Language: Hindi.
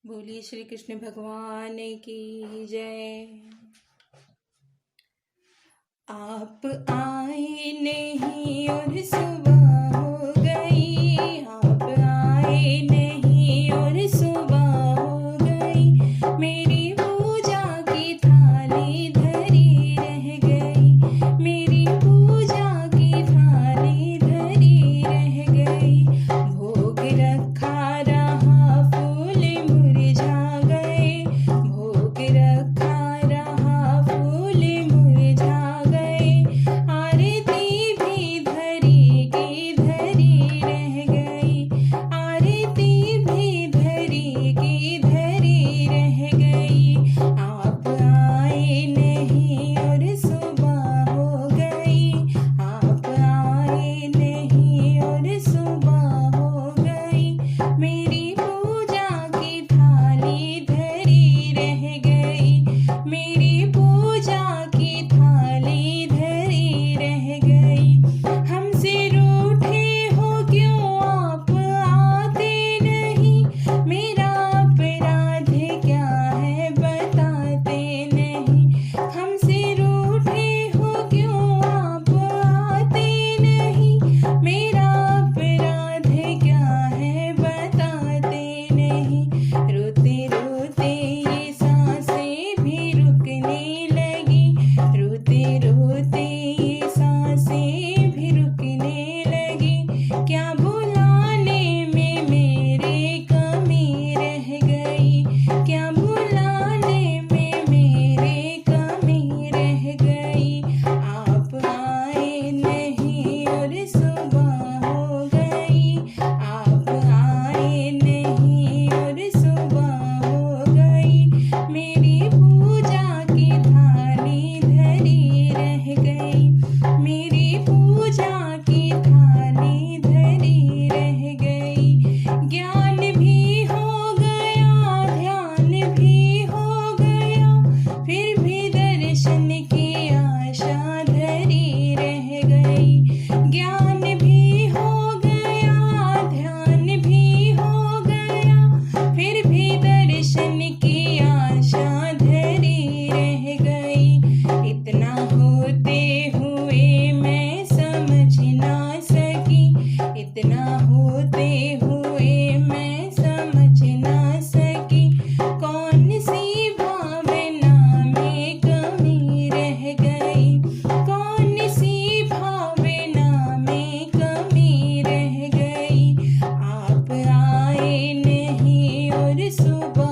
बोलिए श्री कृष्ण भगवान की जय। आप आए नहीं और सुबह हो गई, आप आए नहीं और सुबह हो गई, मेरी पूजा की थाली धरी रह गई, मेरी पूजा की थाली धरी रह गई। भोग रखा रहा फूल मुरझा गए, भोग रखा रहा फूल मुरझा गए, आरती भी धरी की धरी रह गई, आरती भी धरी की धरी रह गई। आप आए नहीं और सुबह हो गई, आप आए नहीं और सुबह हो गई, मेरी पूजा की थाली धरी रह गई, मेरी पूजा की थाली धरी रह गई। हमसे रूठे हो क्यों आप आते नहीं, मेरा अपराध क्या है बताते नहीं। हमसे रूठे हो क्यों आप आते नहीं, मेरा अपराध क्या है बताते नहीं। रोते रोते ये सांसें भी रुकने लगी, रोते रोते ये सांसें भी रुकने लगी, क्या बुलाने में मेरे कमी रह गई, क्या बुलाने में मेरे कमी रह गई। आप आए नहीं और सुबह हो गई, आप आए नहीं और सुबह हो गई, मेरी पूजा की थाली धरी रह गई, मेरी पूजा की थाली धरी रह गई। ज्ञान भी हो गया, ध्यान भी हो गया, फिर भी दर्शन की आशा धरी रह गई। ज्ञान भी हो गया, ध्यान भी हो गया, फिर भी दर्शन की आशा धरी रह गई। इतना होते हुए मैं समझ ना सकी, इतना होते हुए मैं समझ ना सकी, कौन सी भावना में कमी रह गई, कौन सी भावना में कमी रह गई। आप आए नहीं और सुबह